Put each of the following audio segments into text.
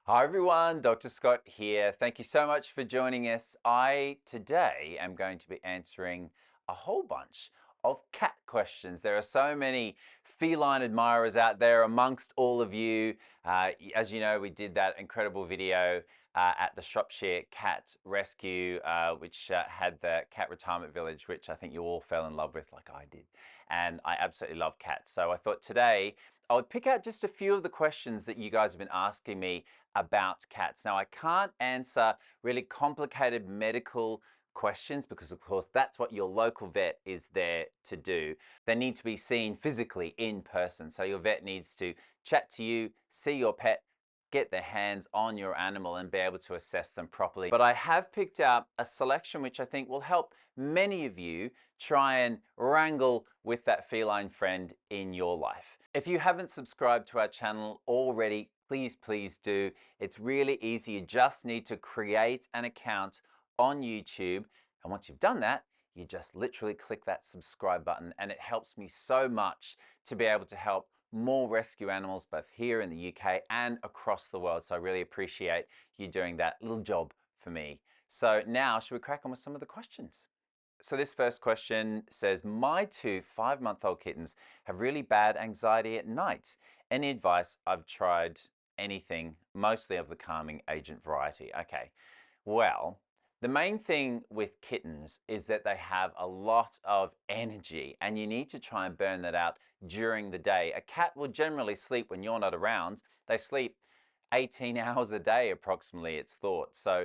Hi everyone, Dr. Scott here. Thank you so much for joining us. I today am going to be answering a whole bunch of cat questions. There are so many feline admirers out there amongst all of you. As you know, we did that incredible video at the Shropshire Cat Rescue, which had the cat retirement village, which I think you all fell in love with like I did. And I absolutely love cats. So I thought today I would pick out just a few of the questions that you guys have been asking me about cats. Now, I can't answer really complicated medical questions because, of course, that's what your local vet is there to do. They need to be seen physically in person. So your vet needs to chat to you, see your pet, get their hands on your animal and be able to assess them properly. But I have picked out a selection which I think will help many of you try and wrangle with that feline friend in your life. If you haven't subscribed to our channel already, please do. It's really easy. You just need to create an account on YouTube. And once you've done that, you just literally click that subscribe button, and it helps me so much to be able to help more rescue animals both here in the UK and across the world. So I really appreciate you doing that little job for me. So now, should we crack on with some of the questions? So this first question says, my two 5-month-old kittens have really bad anxiety at night. Any advice? I've tried anything, mostly of the calming agent variety. Okay, well, the main thing with kittens is that they have a lot of energy and you need to try and burn that out during the day. A cat will generally sleep when you're not around. They sleep 18 hours a day approximately, it's thought. So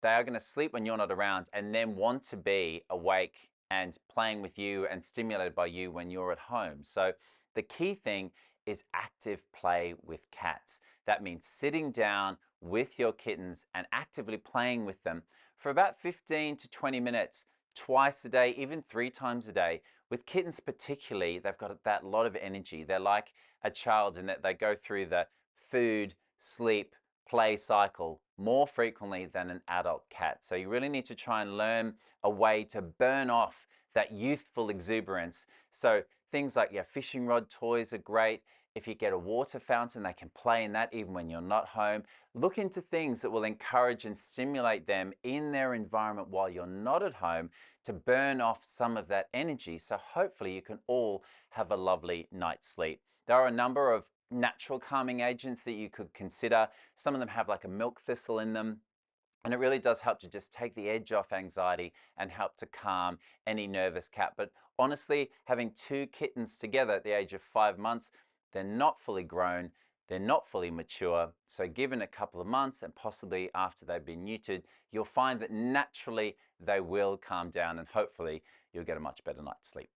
they are going to sleep when you're not around and then want to be awake and playing with you and stimulated by you when you're at home. So the key thing is active play with cats. That means sitting down with your kittens and actively playing with them for about 15 to 20 minutes twice a day, even 3 times a day. With kittens particularly, they've got that lot of energy. They're like a child in that they go through the food, sleep, play cycle more frequently than an adult cat. So you really need to try and learn a way to burn off that youthful exuberance. So things like your fishing rod toys are great. If you get a water fountain, they can play in that even when you're not home. Look into things that will encourage and stimulate them in their environment while you're not at home to burn off some of that energy. So hopefully you can all have a lovely night's sleep. There are a number of natural calming agents that you could consider. Some of them have like a milk thistle in them. And it really does help to just take the edge off anxiety and help to calm any nervous cat. But honestly, having 2 kittens together at the age of 5 months, they're not fully grown, they're not fully mature. So given a couple of months and possibly after they've been neutered, you'll find that naturally they will calm down and hopefully you'll get a much better night's sleep.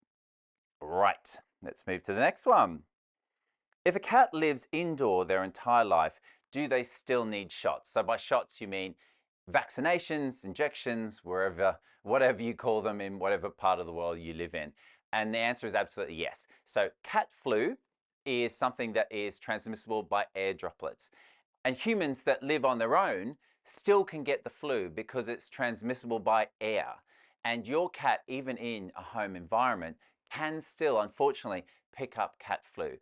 Right, let's move to the next one. If a cat lives indoor their entire life, do they still need shots? So by shots, you mean vaccinations, injections, whatever you call them in whatever part of the world you live in. And the answer is absolutely yes. So cat flu is something that is transmissible by air droplets. And humans that live on their own still can get the flu because it's transmissible by air. And your cat, even in a home environment, can still, unfortunately, pick up cat flu.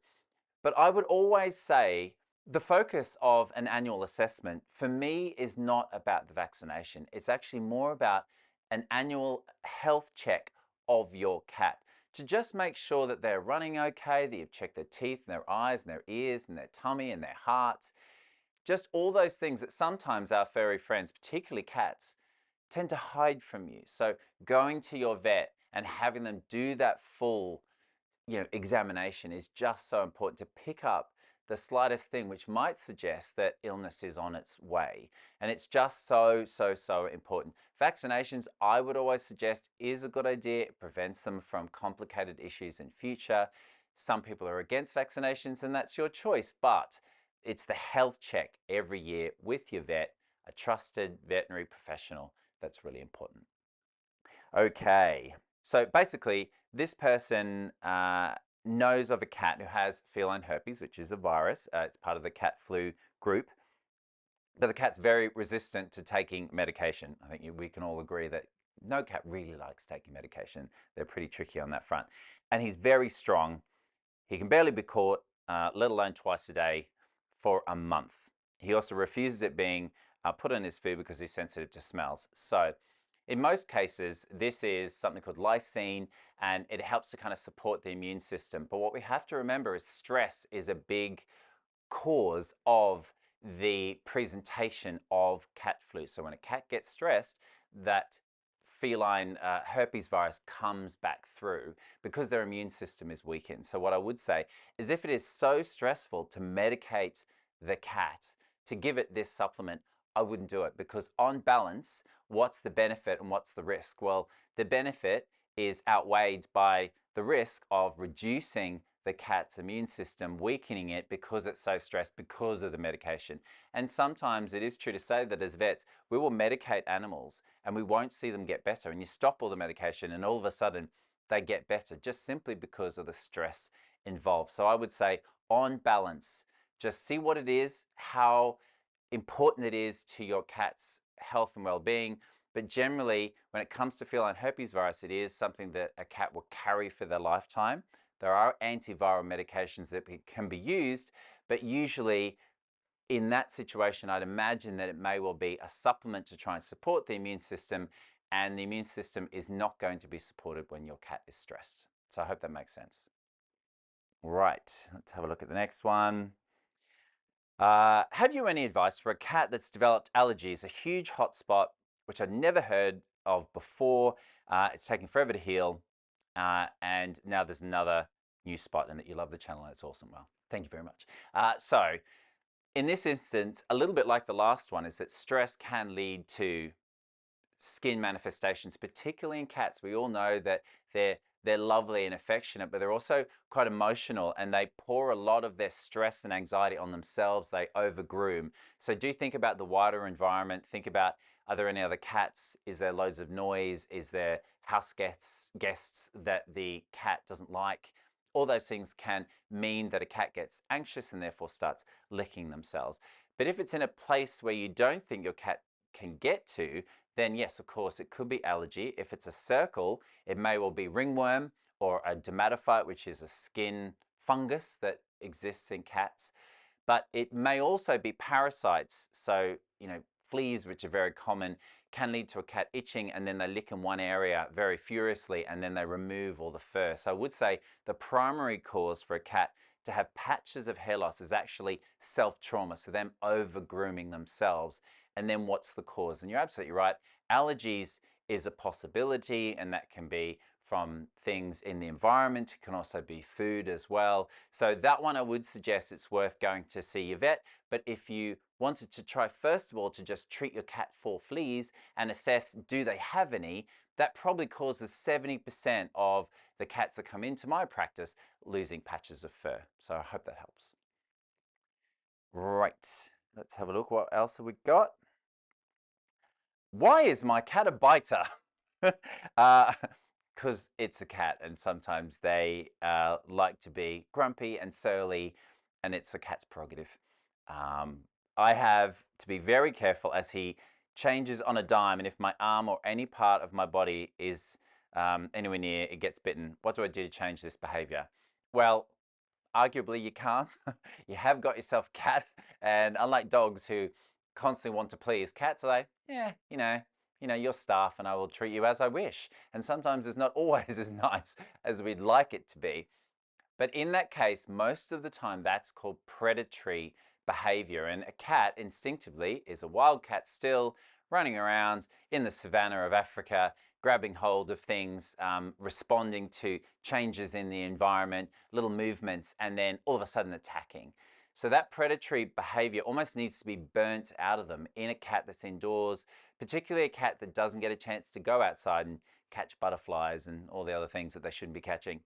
But I would always say the focus of an annual assessment for me is not about the vaccination. It's actually more about an annual health check of your cat to just make sure that they're running okay, that you've checked their teeth and their eyes and their ears and their tummy and their heart. Just all those things that sometimes our furry friends, particularly cats, tend to hide from you. So going to your vet and having them do that full examination is just so important to pick up the slightest thing which might suggest that illness is on its way. And it's just so important. Vaccinations, I would always suggest, is a good idea. It prevents them from complicated issues in future. Some people are against vaccinations and that's your choice, but it's the health check every year with your vet, a trusted veterinary professional. That's really important. Okay, so basically this person knows of a cat who has feline herpes, which is a virus. It's part of the cat flu group. But the cat's very resistant to taking medication. I think we can all agree that no cat really likes taking medication. They're pretty tricky on that front. And he's very strong. He can barely be caught, let alone twice a day, for a month. He also refuses it being put on his food because he's sensitive to smells. So in most cases, this is something called lysine, and it helps to kind of support the immune system. But what we have to remember is stress is a big cause of the presentation of cat flu. So when a cat gets stressed, that feline herpes virus comes back through because their immune system is weakened. So what I would say is, if it is so stressful to medicate the cat, to give it this supplement, I wouldn't do it, because on balance, what's the benefit and what's the risk? Well, the benefit is outweighed by the risk of reducing the cat's immune system, weakening it because it's so stressed because of the medication. And sometimes it is true to say that as vets, we will medicate animals and we won't see them get better. And you stop all the medication and all of a sudden they get better just simply because of the stress involved. So I would say, on balance, just see what it is, how important it is to your cat's health and well-being. But generally, when it comes to feline herpes virus, it is something that a cat will carry for their lifetime. There are antiviral medications that can be used, but usually in that situation, I'd imagine that it may well be a supplement to try and support the immune system, and the immune system is not going to be supported when your cat is stressed. So I hope that makes sense. Right, let's have a look at the next one. Have you any advice for a cat that's developed allergies, a huge hotspot, which I'd never heard of before? It's taking forever to heal. And now there's another new spot, and that you love the channel. That's awesome. Well, thank you very much. So in this instance, a little bit like the last one, is that stress can lead to skin manifestations, particularly in cats. We all know that they're lovely and affectionate, but they're also quite emotional, and they pour a lot of their stress and anxiety on themselves. They overgroom. So do think about the wider environment. Think about, are there any other cats? Is there loads of noise? Is there house guests that the cat doesn't like? All those things can mean that a cat gets anxious and therefore starts licking themselves. But if it's in a place where you don't think your cat can get to, then yes, of course, it could be allergy. If it's a circle, it may well be ringworm or a dermatophyte, which is a skin fungus that exists in cats. But it may also be parasites. So, fleas, which are very common, can lead to a cat itching, and then they lick in one area very furiously, and then they remove all the fur. So I would say the primary cause for a cat to have patches of hair loss is actually self-trauma, so them over-grooming themselves. And then what's the cause? And you're absolutely right. Allergies is a possibility, and that can be from things in the environment. It can also be food as well. So that one, I would suggest it's worth going to see your vet. But if you wanted to try, first of all, to just treat your cat for fleas and assess, do they have any, that probably causes 70% of the cats that come into my practice losing patches of fur. So I hope that helps. Right, let's have a look. What else have we got? Why is my cat a biter? Because it's a cat, and sometimes they like to be grumpy and surly, and it's a cat's prerogative. I have to be very careful as he changes on a dime, and if my arm or any part of my body is anywhere near, it gets bitten. What do I do to change this behavior? Well, arguably you can't. You have got yourself a cat, and unlike dogs who constantly want to please, cats are like, yeah, you're staff and I will treat you as I wish. And sometimes it's not always as nice as we'd like it to be. But in that case, most of the time, that's called predatory behavior. And a cat instinctively is a wild cat still, running around in the savannah of Africa, grabbing hold of things, responding to changes in the environment, little movements, and then all of a sudden attacking. So that predatory behavior almost needs to be burnt out of them in a cat that's indoors, particularly a cat that doesn't get a chance to go outside and catch butterflies and all the other things that they shouldn't be catching.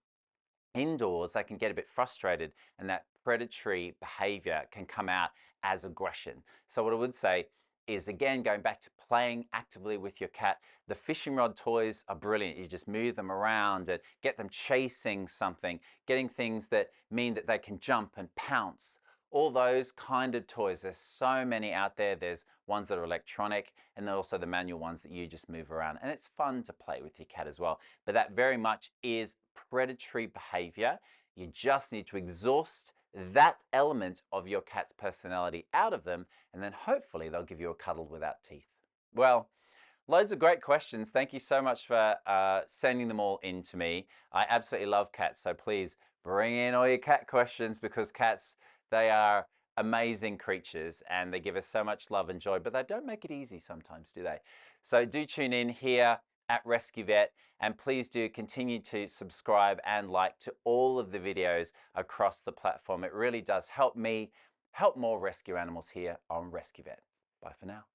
Indoors, they can get a bit frustrated, and that predatory behavior can come out as aggression. So what I would say is, again, going back to playing actively with your cat, the fishing rod toys are brilliant. You just move them around and get them chasing something, getting things that mean that they can jump and pounce. All those kind of toys, there's so many out there. There's ones that are electronic, and then also the manual ones that you just move around. And it's fun to play with your cat as well. But that very much is predatory behavior. You just need to exhaust that element of your cat's personality out of them, and then hopefully they'll give you a cuddle without teeth. Well, loads of great questions. Thank you so much for sending them all in to me. I absolutely love cats, so please bring in all your cat questions, because cats, they are amazing creatures and they give us so much love and joy, but they don't make it easy sometimes, do they? So do tune in here at Rescue Vet, and please do continue to subscribe and like to all of the videos across the platform. It really does help me help more rescue animals here on Rescue Vet. Bye for now.